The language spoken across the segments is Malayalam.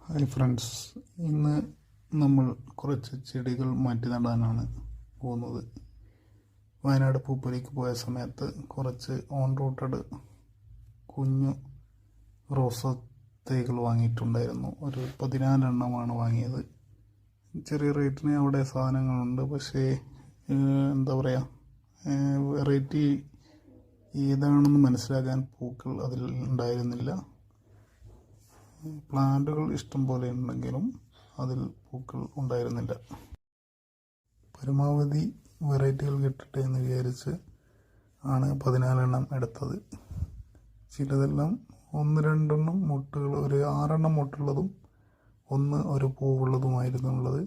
ഹായ് ഫ്രണ്ട്സ്, ഇന്ന് നമ്മൾ കുറച്ച് ചെടികൾ മാറ്റി നടാനാണ് പോകുന്നത്. വയനാട് പൂപ്പൊലിക്ക് പോയ സമയത്ത് കുറച്ച് ഓൺ റൂട്ടഡ് കുഞ്ഞു റോസ തൈകൾ വാങ്ങിയിട്ടുണ്ടായിരുന്നു. ഒരു 14 എണ്ണമാണ് വാങ്ങിയത്. ചെറിയ റേറ്റിന് അവിടെ സാധനങ്ങളുണ്ട്, പക്ഷേ എന്താ പറയുക, വെറൈറ്റി ഏതാണെന്ന് മനസ്സിലാക്കാൻ പൂക്കൾ അതിൽ ഉണ്ടായിരുന്നില്ല. പ്ലാന്റുകൾ ഇഷ്ടം പോലെ ഉണ്ടെങ്കിലും അതിൽ പൂക്കൾ ഉണ്ടായിരുന്നില്ല. പരമാവധി വെറൈറ്റികൾ കിട്ടട്ടെ എന്ന് വിചാരിച്ച് ആണ് 14 എണ്ണം എടുത്തത്. ചിലതെല്ലാം 1-2 മുട്ടുകൾ, ഒരു 6 എണ്ണം മുട്ടുള്ളതും ഒരു പൂവുള്ളതുമായിരുന്നുള്ളത്.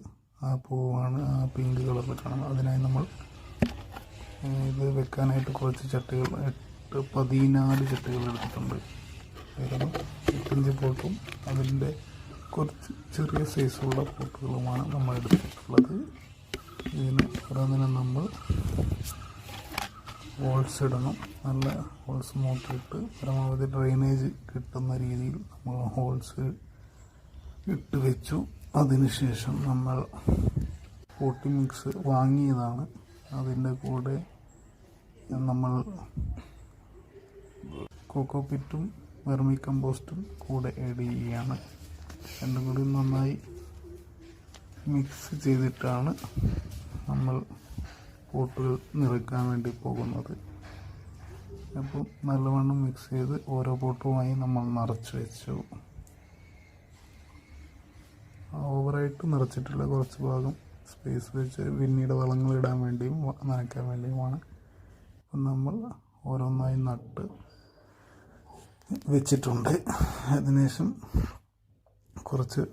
ആ പൂവാണ് ആ പിങ്ക് കളറിൽ കാണുന്നത്. അതിനായി നമ്മൾ ഇത് വെക്കാനായിട്ട് കുറച്ച് ചട്ടികൾ 14 ചട്ടികൾ എടുത്തിട്ടുണ്ട്. 8 പോട്ടും അതിൻ്റെ കുറച്ച് ചെറിയ സൈസുള്ള പോട്ടുകളുമാണ് നമ്മൾ എടുത്തിട്ടുള്ളത്. ഇതിന് ഓരോന്നിനും നമ്മൾ ഹോൾസ് ഇടണം. നല്ല ഹോൾസ് നോക്കിയിട്ട് പരമാവധി ഡ്രെയിനേജ് കിട്ടുന്ന രീതിയിൽ നമ്മൾ ഹോൾസ് ഇട്ട് വെച്ചു. അതിനുശേഷം നമ്മൾ പോട്ടി മിക്സ് വാങ്ങിയതാണ്. അതിൻ്റെ കൂടെ നമ്മൾ കോക്കോപിറ്റും വെർമി കമ്പോസ്റ്റും കൂടെ ആഡ് ചെയ്യുകയാണ്. രണ്ടും കൂടി നന്നായി മിക്സ് ചെയ്തിട്ടാണ് നമ്മൾ പോട്ടുകൾ നിറയ്ക്കാൻ വേണ്ടി പോകുന്നത്. അപ്പോൾ നല്ലവണ്ണം മിക്സ് ചെയ്ത് ഓരോ പോട്ടുമായി നമ്മൾ നിറച്ച് വെച്ചു. ഓവറായിട്ട് നിറച്ചിട്ടുള്ള കുറച്ച് ഭാഗം സ്പേസ് വെച്ച് പിന്നീട് വളങ്ങൾ ഇടാൻ വേണ്ടിയും നനയ്ക്കാൻ വേണ്ടിയുമാണ്. അപ്പം നമ്മൾ ഓരോന്നായി നട്ട് വെച്ചിട്ടുണ്ട്. അതിനുശേഷം കുറച്ച്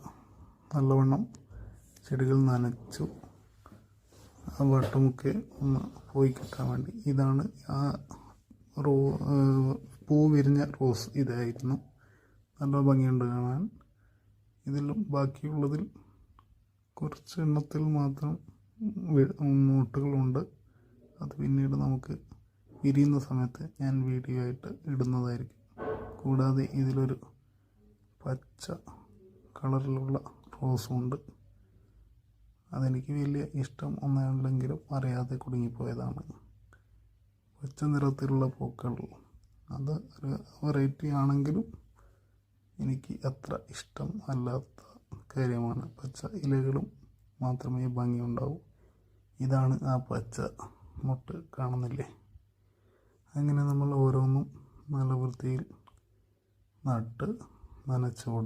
നല്ലവണ്ണം ചെടികൾ നനച്ചു. ആ വട്ടമൊക്കെ ഒന്ന് പോയി കിട്ടാൻ വേണ്ടി. ഇതാണ് ആ പൂ വിരിഞ്ഞ റോസ്. ഇതായിരുന്നു. നല്ല ഭംഗിയുണ്ട് കാണാൻ. ഇതിലും ബാക്കിയുള്ളതിൽ കുറച്ച് എണ്ണത്തിൽ മാത്രം മുട്ടുകളുണ്ട്. അത് പിന്നീട് നമുക്ക് വിരിയുന്ന സമയത്ത് ഞാൻ വീഡിയോ ആയിട്ട് ഇടുന്നതായിരിക്കും. കൂടാതെ ഇതിലൊരു പച്ച കളറിലുള്ള റോസുണ്ട്. അതെനിക്ക് വലിയ ഇഷ്ടം ഒന്നുമില്ലെങ്കിലും അറിയാതെ കുടുങ്ങിപ്പോയതാണ്. പച്ച നിറത്തിലുള്ള പൂക്കൾ അത് ഒരു വെറൈറ്റി ആണെങ്കിലും എനിക്ക് അത്ര ഇഷ്ടം അല്ലാത്ത കാര്യമാണ്. പച്ച ഇലകളും മാത്രമേ ഭംഗിയുണ്ടാവൂ. ഇതാണ് ആ പച്ച മുട്ട്, കാണുന്നില്ലേ? അങ്ങനെ നമ്മൾ ഓരോന്നും നല്ല വൃത്തിയിൽ നട്ട് നനച്ചു കൊടുക്കും.